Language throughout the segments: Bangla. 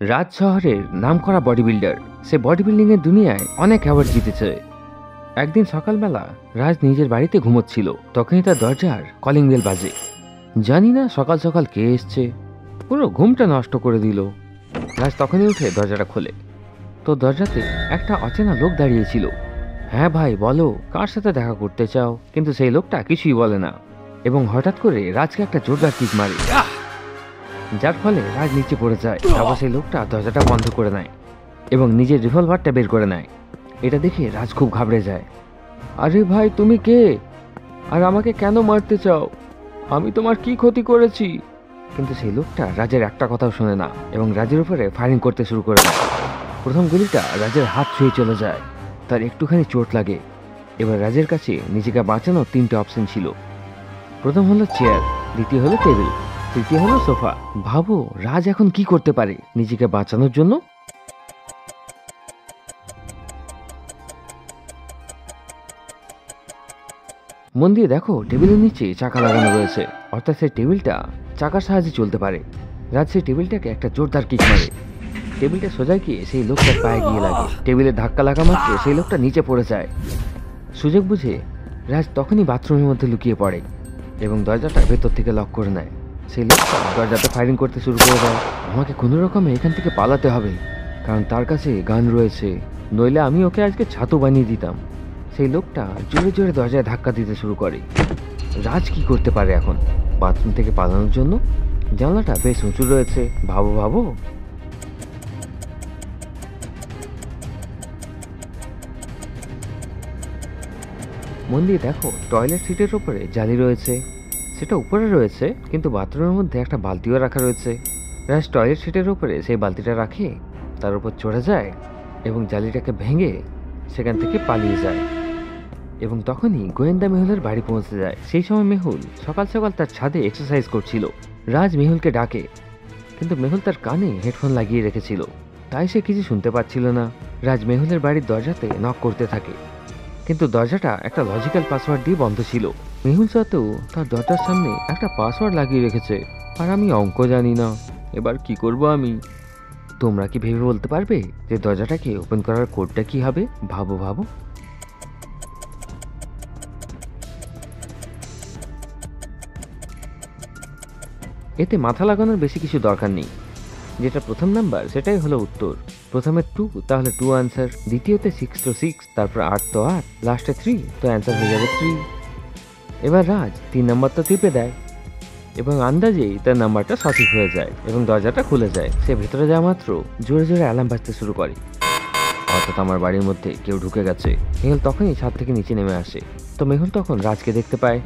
রাজ শহরের নামকরা বডি বিল্ডার। সে বডি বিল্ডিং এর দুনিয়ায় অনেক অ্যাওয়ার্ড জিতেছে। একদিন সকালবেলা রাজ নিজের বাড়িতে ঘুমোচ্ছিল, তখনই তার দরজার কলিং বেল বাজে। জানি না সকাল সকাল কে এসছে, পুরো ঘুমটা নষ্ট করে দিল। রাজ তখনই উঠে দরজাটা খোলে, তো দরজাতে একটা অচেনা লোক দাঁড়িয়েছিল। হ্যাঁ ভাই বলো, কার সাথে দেখা করতে চাও? কিন্তু সেই লোকটা কিছুই বলে না এবং হঠাৎ করে রাজকে একটা জোরদার কিক মারে, যার ফলে রাজ নিচে পড়ে যায়। তারপর সেই লোকটা দরজাটা বন্ধ করে নেয় এবং নিজের রিভলভারটা বের করে নেয়। এটা দেখে রাজ খুব ঘাবড়ে যায়। আরে ভাই তুমি কে, আর আমাকে কেন মারতে চাও? আমি তোমার কি ক্ষতি করেছি? কিন্তু সেই লোকটা রাজের একটা কথাও শোনে না এবং রাজের উপরে ফায়ারিং করতে শুরু করে দেয়। প্রথম গুলিটা রাজের হাত ছুঁয়ে চলে যায়, তার একটুখানি চোট লাগে। এবার রাজের কাছে নিজেকে বাঁচানোর তিনটে অপশন ছিল। প্রথম হলো চেয়ার, দ্বিতীয় হলো টেবিল, তৃতীয় হলো সোফা। ভাবো রাজ এখন কি করতে পারে নিজেকে বাঁচানোর জন্য? মন দিয়ে দেখো, টেবিলের নিচে চাকা লাগানো রয়েছে, অর্থাৎ সেই টেবিলটা চাকার সাহায্যে চলতে পারে। রাজ সেই টেবিলটাকে একটা জোরদার কিক মারে। টেবিলটা সোজা গিয়ে সেই লোকটার পায়ে গিয়ে লাগে। টেবিলে ধাক্কা লাগা মাত্র সেই লোকটা নিচে পড়ে যায়। সুযোগ বুঝে রাজ তখনই বাথরুমের মধ্যে লুকিয়ে পড়ে এবং দরজাটা ভেতর থেকে লক করে নেয়। সেই লোকটা দরজাতে ফায়ারিং করতে শুরু করে দেয়। আমাকে কোনো রকমে এখান থেকে পালাতে হবে, কারণ তার কাছে গান রয়েছে, নইলে আমি ওকে আজকে ছাতু বানিয়ে দিতাম। সেই লোকটা জোরে জোরে দরজায় ধাক্কা দিতে শুরু করে। রাজ কি করতে পারে এখন বাথরুম থেকে পালানোর জন্য? জানলাটা বেশ উঁচু রয়েছে, ভাবো ভাবো। মন দিয়ে দেখো, টয়লেট সিটের উপরে জালি রয়েছে, সেটা উপরে রয়েছে, কিন্তু বাথরুমের মধ্যে একটা বালতিও রাখা রয়েছে। রাজ টয়লেট সিটের উপরে সেই বালতিটা রাখে, তার উপর চড়ে যায় এবং জালিটাকে ভেঙে সেখান থেকে পালিয়ে যায়। এবং তখনই গোয়েন্দা মেহুলের বাড়ি পৌঁছে যায়। সেই সময় মেহুল সকাল সকাল তার ছাদে এক্সারসাইজ করছিল। রাজ মেহুলকে ডাকে, কিন্তু মেহুল তার কানে হেডফোন লাগিয়ে রেখেছিল, তাই সে কিছু শুনতে পাচ্ছিল না। রাজ মেহুলের বাড়ির দরজাতে নক করতে থাকে, কিন্তু দরজাটা একটা লজিক্যাল পাসওয়ার্ড দিয়ে বন্ধ ছিল। মেহুল সত্ত্বেও তার দরজার সামনে একটা পাসওয়ার্ড লাগিয়ে রেখেছে, আর আমি অঙ্ক জানি না, এবার কি করব আমি? তোমরা কি ভেবে বলতে পারবে যে দরজাটাকে ওপেন করার কোডটা কি হবে? ভাবো ভাবো। এতে মাথা লাগানোর বেশি কিছু দরকার নেই। যেটা প্রথম নাম্বার সেটাই হলো উত্তর। প্রথমে 2, তাহলে 2 আনসার। দ্বিতীয়তে 6 তো 6, তারপর 8 তো 8, লাস্টে 3, তো অ্যান্সার হয়ে যাবে 3। এবার রাজ 3 নাম্বারটা টিপে দেয় এবং আন্দাজেই তার নাম্বারটা সঠিক হয়ে যায় এবং দরজাটা খুলে যায়। সে ভেতরে যাওয়া মাত্র জোরে জোরে অ্যালার্ম বাজতে শুরু করে, অর্থাৎ আমার বাড়ির মধ্যে কেউ ঢুকে গেছে। মেহুল তখনই ছাদ থেকে নিচে নেমে আসে, তো মেহুল তখন রাজকে দেখতে পায়।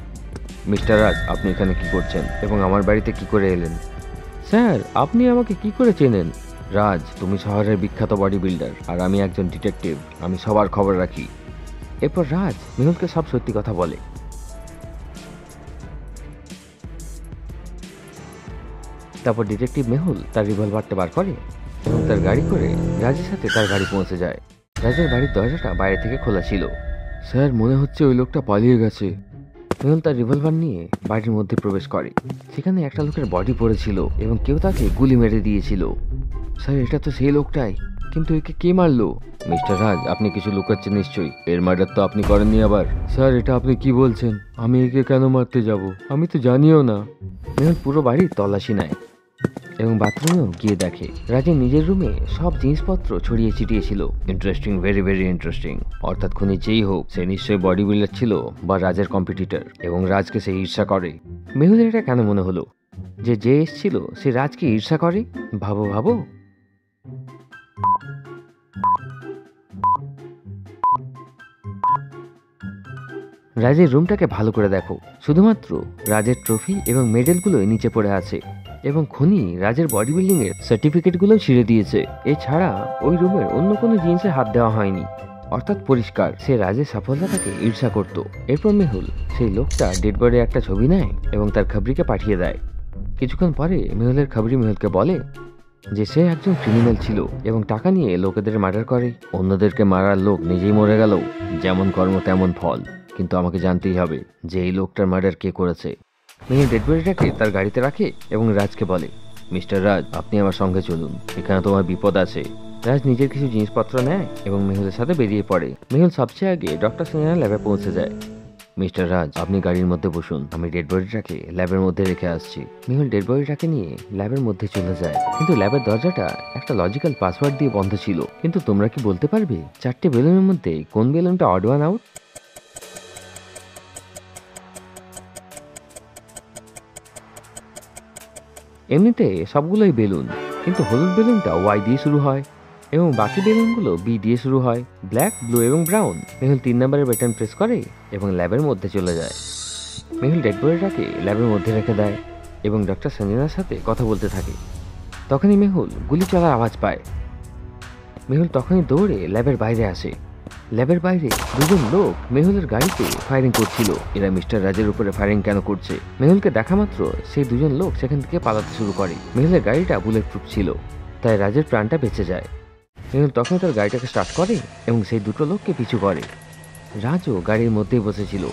মিস্টার রাজ, আপনি এখানে কি করছেন এবং আমার বাড়িতে কি করে এলেন? স্যার, আপনি আমাকে কি করে চেনেন? রাজ, তুমি শহরের বিখ্যাত বডি বিল্ডার আর আমি একজন ডিটেকটিভ, আমি সবার খবর রাখি। এরপর রাজ মেহুলকে সব সত্যি কথা বলে। তারপর ডিটেকটিভ মেহুল তার রিভলভারটা বার করে এবং তার গাড়ি করে রাজের সাথে তার গাড়ি পৌঁছে যায়। রাজের বাড়ির দরজাটা বাইরে থেকে খোলা ছিল। স্যার, মনে হচ্ছে ওই লোকটা পালিয়ে গেছে। মেহুল তার রিভলভার নিয়ে বাড়ির মধ্যে প্রবেশ করে। সেখানে একটা লোকের বডি পড়েছিল এবং কেউ তাকে গুলি মেরে দিয়েছিল। স্যার, এটা তো সেই লোকটাই, কিন্তু একে কে মারলো? মিস্টার রাজ, আপনি কিছু লুকাচ্ছেন নিশ্চয়ই, এর মার্ডার তো আপনি করেননি আবার? স্যার, এটা আপনি কি বলছেন? আমি একে কেন মারতে যাব? আমি তো জানিও না। মেহুল পুরো বাড়ির তল্লাশি নেয় এবং বাথরুমেও গিয়ে দেখে রাজের নিজের রুমে সব জিনিসপত্র ছড়িয়ে ছিটিয়ে ছিল। Interesting, very very interesting. অর্থাৎ খুনি যেই হোক, সে নিশ্চয়ই বডি বিল্ডার ছিল বা রাজের কম্পিটিটর এবং রাজকে সে ঈর্ষা করে। মেহুলের এটা কেন মনে হলো যে এসেছিল সে রাজকে ঈর্ষা করে? ভাবো ভাবো। রাজের রুমটাকে ভালো করে দেখো, শুধুমাত্র রাজের ট্রফি এবং মেডেলগুলোই নিচে পড়ে আছে এবং খুনি রাজের বডি বিল্ডিং এর সার্টিফিকেটগুলো ছিঁড়ে দিয়েছে। এছাড়া ওই রুমের অন্য কোনো জিনিসে হাত দেওয়া হয়নি, অর্থাৎ পরিষ্কার সে রাজের সফলতাটাকে ঈর্ষা করত। এরপর মেহুল সেই লোকটা ডেড বডি একটা ছবি নেয় এবং তার খবরিকে পাঠিয়ে দেয়। কিছুক্ষণ পরে মেহুলের খবরি মেহুলকে বলে যে সে একজন ক্রিমিনাল ছিল এবং টাকা নিয়ে লোকেদের মার্ডার করে। অন্যদেরকে মারার লোক নিজেই মরে গেল, যেমন কর্ম তেমন ফল, কিন্তু আমাকে জানতেই হবে যে এই লোকটার মার্ডার কে করেছে। মেহুল ডেড বডিটাকে তার গাড়িতে রাখে এবং রাজকে বলে, মিস্টার রাজ, আপনি আমার সঙ্গে চলুন, এখানে তোমার বিপদ আছে। রাজ নিজের কিছু জিনিসপত্র নেয় এবং মেহুলের সাথে বেরিয়ে পড়ে। মেহুল সবচেয়ে আগে ডক্টর সঞ্জনার ল্যাবে পৌঁছে যায়। মিস্টার রাজ, আপনি গাড়ির মধ্যে বসুন, আমি ডেড বডিটাকে ল্যাবের মধ্যে রেখে আসছি। মেহুল ডেড বডিটাকে নিয়ে ল্যাবের মধ্যে চলে যায়, কিন্তু ল্যাবের দরজাটা একটা লজিক্যাল পাসওয়ার্ড দিয়ে বন্ধ ছিল। কিন্তু তোমরা কি বলতে পারবে 4টে বেলুনের মধ্যে কোন বেলুনটা অড ওয়ান আউট? এমনিতে সবগুলোই বেলুন, কিন্তু হলুদ বেলুনটা ওয়াই দিয়ে শুরু হয় এবং বাকি বেলুনগুলো বি দিয়ে শুরু হয়। ব্ল্যাক, ব্লু এবং ব্রাউন। মেহুল 3 নম্বরের বাটন প্রেস করে এবং ল্যাবের মধ্যে চলে যায়। মেহুল ডেড বডিটাকে ল্যাবের মধ্যে রেখে দেয় এবং ডক্টর সঞ্জনার সাথে কথা বলতে থাকে। তখনই মেহুল গুলি চলার আওয়াজ পায়। মেহুল তখনই দৌড়ে ল্যাবের বাইরে আসে। ল্যাবের বাইরে দুজন লোক মেহুলের গাড়িতে ফায়ারিং করছিল। এরা মিস্টার রাজের উপরে ফায়ারিং কেন করছে? মেহুলকে দেখা মাত্র সেই দুজন লোক সেখান থেকে পালাতে শুরু করে। মেহুলের গাড়িটা বুলেট প্রুফ ছিল, তাই রাজের প্রাণটা বেঁচে যায়। মেহুল তখন তার গাড়িটাকে স্টার্ট করে এবং সেই দুটো লোককে পিছু করে। রাজও গাড়ির মধ্যেই বসেছিল।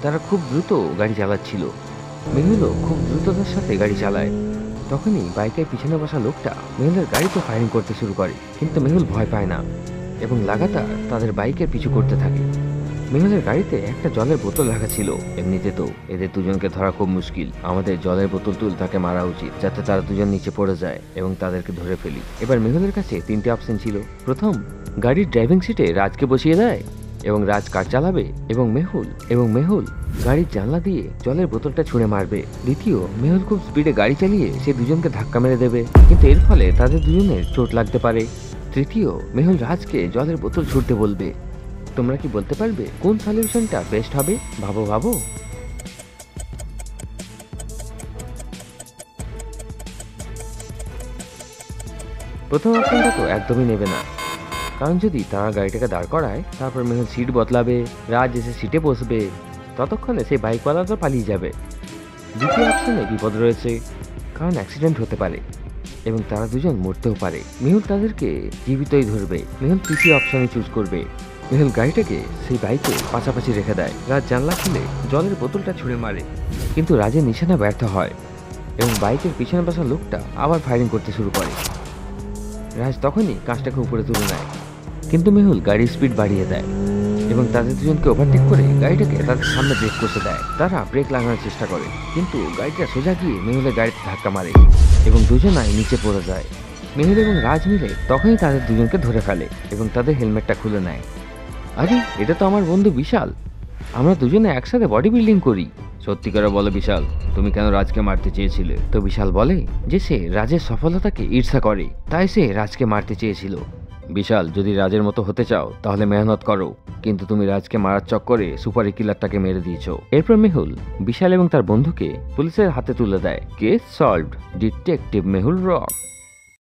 তারা খুব দ্রুত গাড়ি চালাচ্ছিল। মেহুলও খুব দ্রুততার সাথে গাড়ি চালায়। তখনই বাইকের পিছনে বসা লোকটা মেহুলের গাড়িতে ফায়ারিং করতে শুরু করে, কিন্তু মেহুল ভয় পায় না এবং লাগাতার তাদের বাইকের পিছু করতে থাকে। মেহুলের গাড়িতে একটা জলের বোতল রাখা ছিল। এমনিতে তো এদের দুজনকে ধরা খুব মুশকিল। আমাদের জলের বোতল তুল তাকে মারা উচিত, যাতে তারা দুজন নিচে পড়ে যায় এবং তাদেরকে ধরে ফেলি। এবার মেহুলের কাছে 3টে অপশন ছিল। প্রথম, গাড়ির ড্রাইভিং সিটে রাজকে বসিয়ে দেয় এবং রাজ কার চালাবে এবং মেহুল গাড়ির জানলা দিয়ে জলের বোতলটা ছুঁড়ে মারবে। দ্বিতীয়, মেহুল খুব স্পিডে গাড়ি চালিয়ে সে দুজনকে ধাক্কা মেরে দেবে, কিন্তু এর ফলে তাদের দুজনের চোট লাগতে পারে। তৃতীয়, মেহুল রাজকে জলের বোতল ছুঁড়তে বলবে। তোমরা কি বলতে পারবে কোন সলিউশনটা বেস্ট হবে? ভাবো। প্রথম অপশনটা তো একদমই নেবে না, কারণ যদি তারা গাড়িটাকে দাঁড় করায় তারপর মেহুল সিট বদলাবে, রাজ এসে সিটে বসবে, ততক্ষণে সেই বাইকওয়ালা তো পালিয়ে যাবে। দ্বিতীয় অপশনে বিপদ রয়েছে, কারণ অ্যাক্সিডেন্ট হতে পারে এবং তারা দুজন মরতেও পারে। মেহুল তাদেরকে জীবিতই ধরবে। মেহুল তৃতীয় অপশনে চুজ করবে। মেহুল গাড়িটাকে সেই বাইকের পাশাপাশি রেখে দেয়। রাজ জানলা খুলে জলের বোতলটা ছুঁড়ে মারে, কিন্তু রাজের নিশানা ব্যর্থ হয় এবং বাইকের পিছনে বসা লোকটা আবার ফায়ারিং করতে শুরু করে। রাজ তখনই কাঁচটাকে উপরে তুলে নেয়, কিন্তু মেহুল গাড়ির স্পিড বাড়িয়ে দেয় এবং তাদের দুজনকে ওভারটেক করে গাড়িটাকে তাদের সামনে ব্রেক করতে দেয়। তারা ব্রেক লাগানোর চেষ্টা করে, কিন্তু গাড়িটা সোজা গিয়ে মেহুলের গাড়িতে ধাক্কা মারে এবং দুজনাই নিচে পড়ে যায়। মেহুল এবং রাজ মিলে তখনই তাদের দুজনকে ধরে ফেলে এবং তাদের হেলমেটটা খুলে নেয়। আরে, এটা তো আমার বন্ধু বিশাল, আমরা দুজনে একসাথে বডি বিল্ডিং করি। সত্যি করে বলো বিশাল, তুমি কেন রাজকে মারতে চেয়েছিলে? তো বিশাল বলে যে সে রাজের সফলতাকে ঈর্ষা করে, তাই সে রাজকে মারতে চেয়েছিল। বিশাল, যদি রাজের মতো হতে চাও তাহলে মেহনত করো, কিন্তু তুমি রাজকে মারার চক্করে সুপার কিলারটাকে মেরে দিয়েছো। এরপর মেহুল বিশাল এবং তার বন্ধুকে পুলিশের হাতে তুলে দেয়। Case solved, detective Mehul rock.